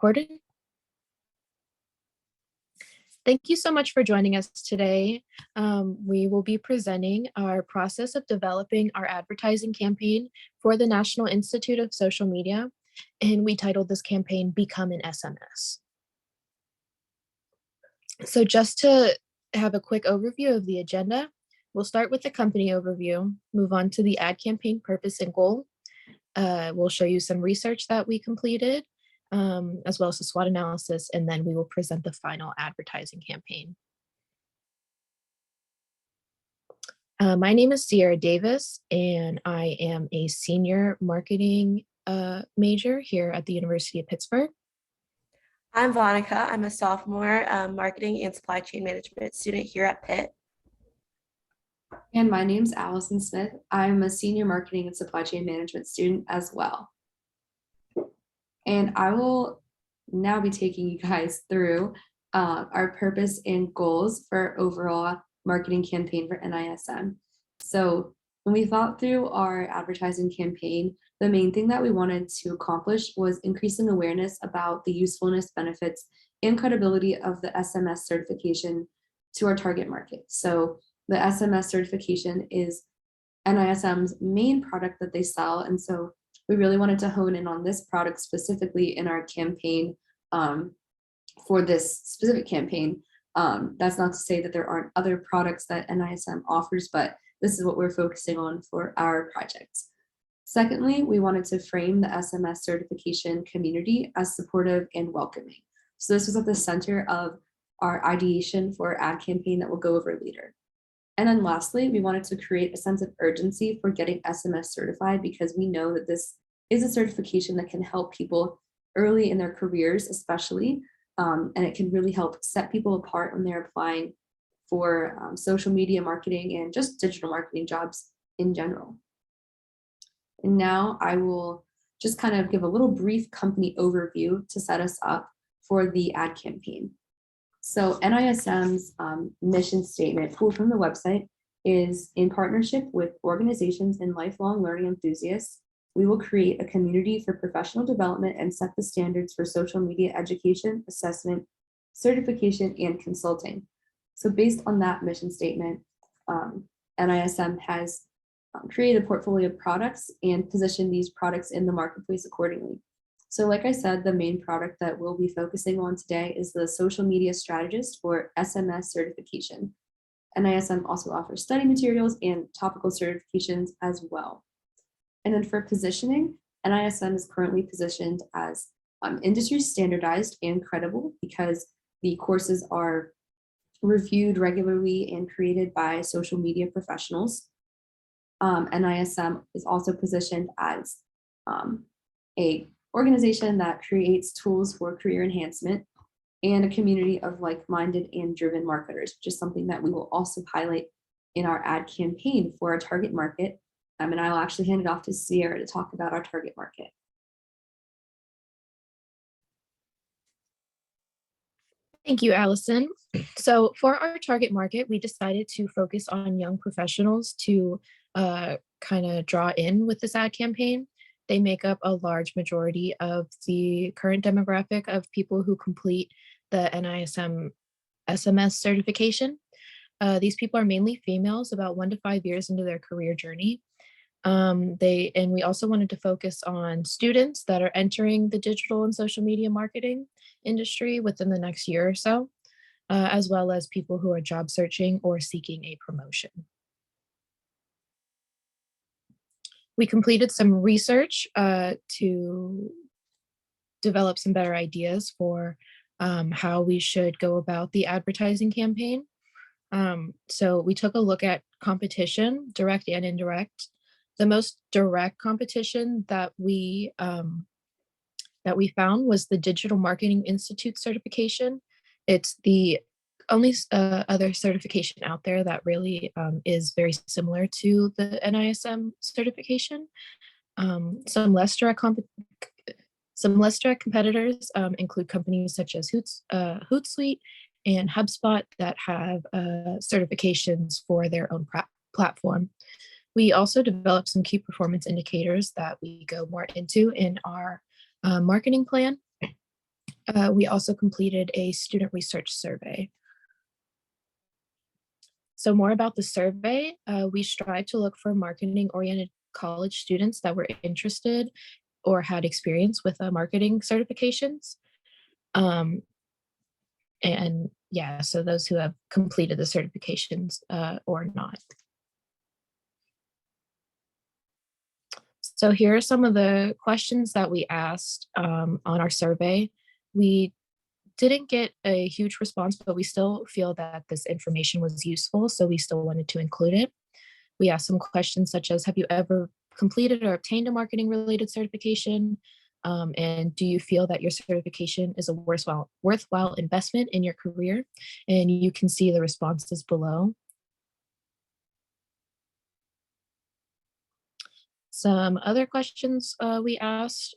Recording. Thank you so much for joining us today. We will be presenting our process of developing our advertising campaign for the National Institute of Social Media, and we titled this campaign Become an SMS. So just to have a quick overview of the agenda, we'll start with the company overview, move on to the ad campaign purpose and goal. We'll show you some research that we completed, as well as a SWOT analysis, and then we will present the final advertising campaign. My name is Sierra Davis, and I am a senior marketing major here at the University of Pittsburgh. I'm Vanika. I'm a sophomore marketing and supply chain management student here at Pitt. And my name's Alison Smith. I'm a senior marketing and supply chain management student as well. And I will now be taking you guys through our purpose and goals for our overall marketing campaign for NISM. So when we thought through our advertising campaign, the main thing that we wanted to accomplish was increasing awareness about the usefulness, benefits, and credibility of the SMS certification to our target market. So the SMS certification is NISM's main product that they sell. And so we really wanted to hone in on this product specifically in our campaign for this specific campaign. That's not to say that there aren't other products that NISM offers, but this is what we're focusing on for our projects. Secondly, we wanted to frame the SMS certification community as supportive and welcoming. So this was at the center of our ideation for our ad campaign that we'll go over later. And then lastly, we wanted to create a sense of urgency for getting SMS certified because we know that this is a certification that can help people early in their careers, especially, and it can really help set people apart when they're applying for social media marketing and just digital marketing jobs in general. And now I will just kind of give a little brief company overview to set us up for the ad campaign. So NISM's mission statement, pulled from the website, is in partnership with organizations and lifelong learning enthusiasts, we will create a community for professional development and set the standards for social media education, assessment, certification, and consulting. So based on that mission statement, NISM has created a portfolio of products and positioned these products in the marketplace accordingly. So like I said, the main product that we'll be focusing on today is the social media strategist for SMS certification. NISM also offers study materials and topical certifications as well. And then for positioning, NISM is currently positioned as industry standardized and credible because the courses are reviewed regularly and created by social media professionals. NISM is also positioned as a organization that creates tools for career enhancement and a community of like-minded and driven marketers, which is something that we will also highlight in our ad campaign for our target market. And I will actually hand it off to Sierra to talk about our target market. Thank you, Allison. So for our target market, we decided to focus on young professionals to kind of draw in with this ad campaign. They make up a large majority of the current demographic of people who complete the NISM SMS certification. These people are mainly females, about 1 to 5 years into their career journey. And we also wanted to focus on students that are entering the digital and social media marketing industry within the next year or so, as well as people who are job searching or seeking a promotion. We completed some research to develop some better ideas for how we should go about the advertising campaign. So we took a look at competition, direct and indirect. The most direct competition that we found was the Digital Marketing Institute certification. It's the only other certification out there that really is very similar to the NISM certification. Some less direct competitors include companies such as Hootsuite and HubSpot that have certifications for their own platform. We also developed some key performance indicators that we go more into in our marketing plan. We also completed a student research survey. So more about the survey, we strive to look for marketing-oriented college students that were interested or had experience with marketing certifications. And yeah, so those who have completed the certifications or not. So here are some of the questions that we asked on our survey. We didn't get a huge response, but we still feel that this information was useful, so we still wanted to include it. We asked some questions such as, have you ever completed or obtained a marketing related certification? And do you feel that your certification is a worthwhile investment in your career? And you can see the responses below. Some other questions we asked,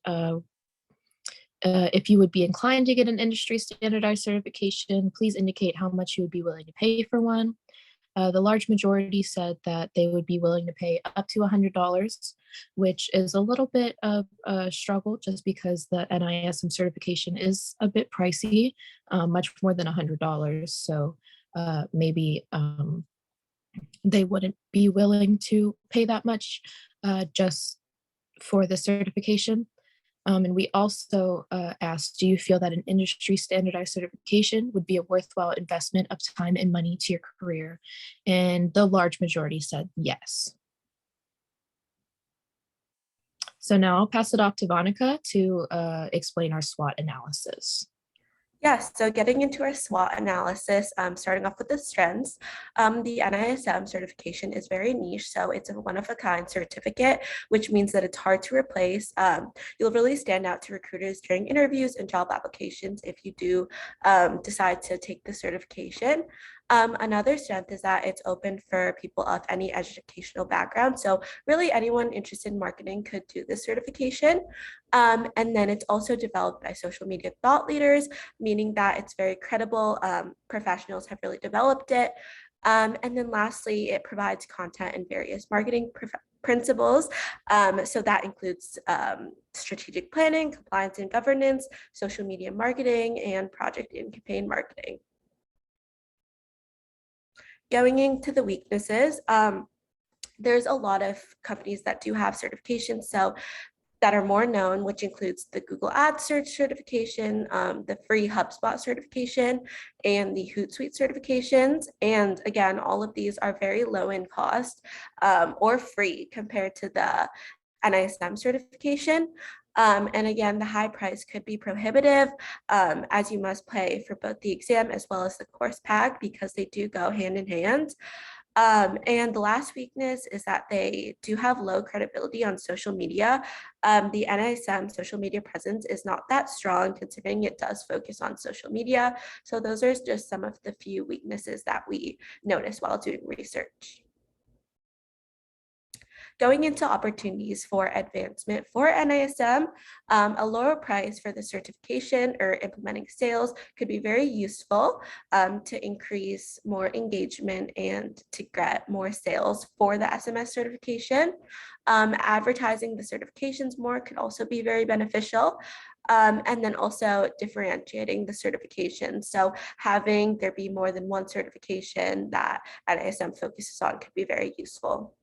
if you would be inclined to get an industry standardized certification, please indicate how much you would be willing to pay for one. The large majority said that they would be willing to pay up to $100, which is a little bit of a struggle just because the NISM certification is a bit pricey, much more than $100. So maybe they wouldn't be willing to pay that much just for the certification. And we also asked, do you feel that an industry standardized certification would be a worthwhile investment of time and money to your career? And the large majority said yes. So now I'll pass it off to Vanika to explain our SWOT analysis. Yes, so getting into our SWOT analysis, starting off with the strengths, the NISM certification is very niche, so it's a one-of-a-kind certificate, which means that it's hard to replace. You'll really stand out to recruiters during interviews and job applications if you do decide to take the certification. Another strength is that it's open for people of any educational background. So really anyone interested in marketing could do this certification. And then it's also developed by social media thought leaders, meaning that it's very credible. Professionals have really developed it. And then lastly, it provides content and various marketing principles. So that includes strategic planning, compliance and governance, social media marketing, and project and campaign marketing. Going into the weaknesses, there's a lot of companies that do have certifications that are more known, which includes the Google Ads Search certification, the free HubSpot certification, and the Hootsuite certifications. And again, all of these are very low in cost or free compared to the NISM certification. And again, the high price could be prohibitive as you must pay for both the exam as well as the course pack because they do go hand in hand. And the last weakness is that they do have low credibility on social media. The NISM social media presence is not that strong considering it does focus on social media. So those are just some of the few weaknesses that we noticed while doing research. Going into opportunities for advancement for NISM, a lower price for the certification or implementing sales could be very useful to increase more engagement and to get more sales for the SMS certification. Advertising the certifications more could also be very beneficial. And then also differentiating the certification. So having there be more than one certification that NISM focuses on could be very useful.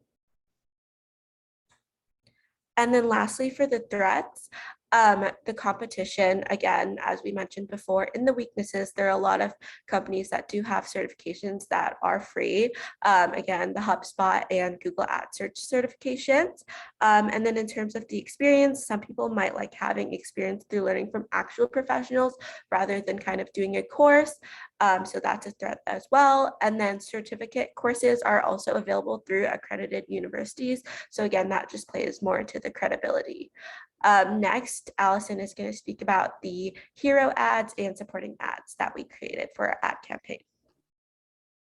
And then lastly, for the threats, the competition, again, as we mentioned before, in the weaknesses, there are a lot of companies that do have certifications that are free. Again, the HubSpot and Google Ads Search certifications. And then in terms of the experience, some people might like having experience through learning from actual professionals rather than kind of doing a course. So that's a threat as well. And then certificate courses are also available through accredited universities. So again, that just plays more into the credibility. Next, Alison is going to speak about the hero ads and supporting ads that we created for our ad campaign.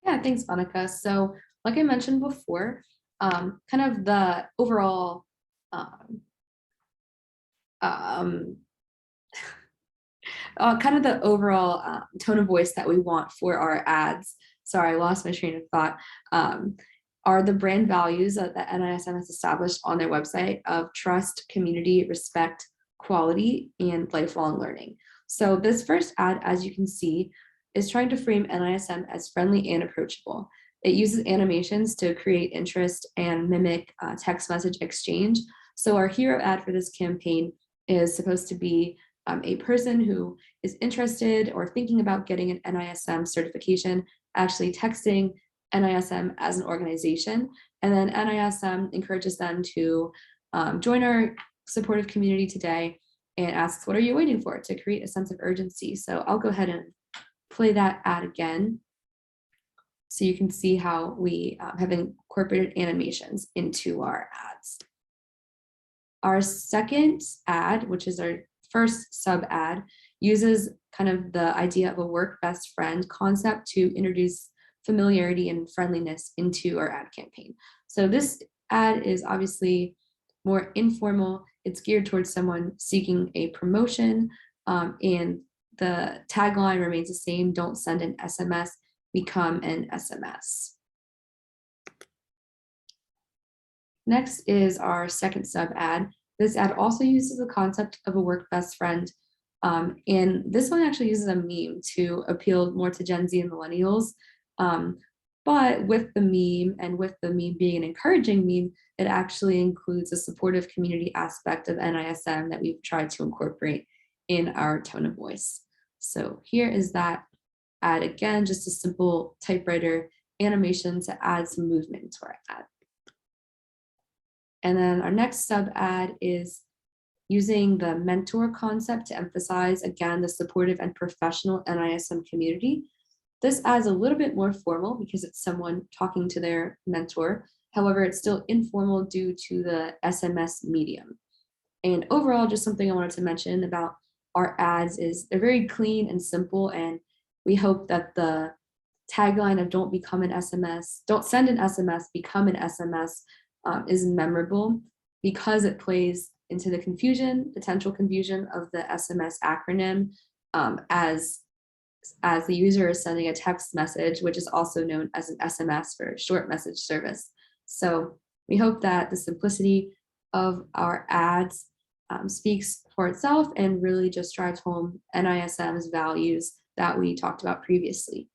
Yeah, thanks, Vanika. So like I mentioned before, kind of the overall tone of voice that we want for our ads. Sorry, I lost my train of thought. Are the brand values that the NISM has established on their website of trust, community, respect, quality, and lifelong learning. So this first ad, as you can see, is trying to frame NISM as friendly and approachable. It uses animations to create interest and mimic text message exchange. So our hero ad for this campaign is supposed to be a person who is interested or thinking about getting an NISM certification, actually texting NISM as an organization, and then NISM encourages them to join our supportive community today and asks, what are you waiting for, to create a sense of urgency. So I'll go ahead and play that ad again so you can see how we have incorporated animations into our ads. Our second ad, which is our first sub ad, uses kind of the idea of a work best friend concept to introduce familiarity and friendliness into our ad campaign. So this ad is obviously more informal. It's geared towards someone seeking a promotion, and the tagline remains the same: don't send an SMS, become an SMS. Next is our second sub ad. This ad also uses the concept of a work best friend. And this one actually uses a meme to appeal more to Gen Z and millennials. But with the meme, and with the meme being an encouraging meme, it actually includes a supportive community aspect of NISM that we've tried to incorporate in our tone of voice. So here is that ad again, just a simple typewriter animation to add some movement to our ad. And then our next sub ad is using the mentor concept to emphasize, again, the supportive and professional NISM community. This ad's a little bit more formal because it's someone talking to their mentor. However, it's still informal due to the SMS medium. And overall, just something I wanted to mention about our ads is they're very clean and simple, and we hope that the tagline of don't become an SMS, don't send an SMS, become an SMS is memorable because it plays into the potential confusion of the SMS acronym as the user is sending a text message, which is also known as an SMS for short message service. So we hope that the simplicity of our ads speaks for itself and really just drives home NISM's values that we talked about previously.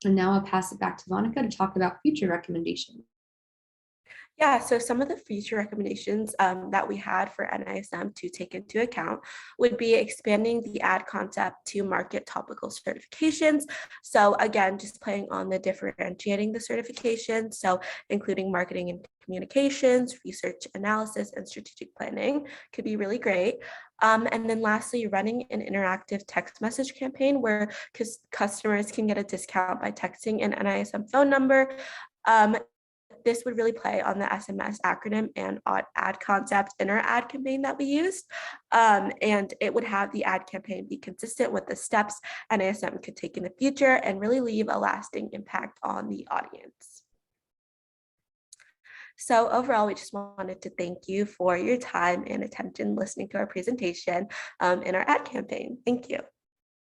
And now I'll pass it back to Vanika to talk about future recommendations. Yeah, so some of the future recommendations that we had for NISM to take into account would be expanding the ad concept to market topical certifications. So again, just playing on the differentiating the certifications, so including marketing and communications, research analysis, and strategic planning could be really great. And then lastly, running an interactive text message campaign where customers can get a discount by texting an NISM phone number. This would really play on the SMS acronym and ad concept in our ad campaign that we used. And it would have the ad campaign be consistent with the steps NISM could take in the future and really leave a lasting impact on the audience. So overall, we just wanted to thank you for your time and attention listening to our presentation in our ad campaign. Thank you.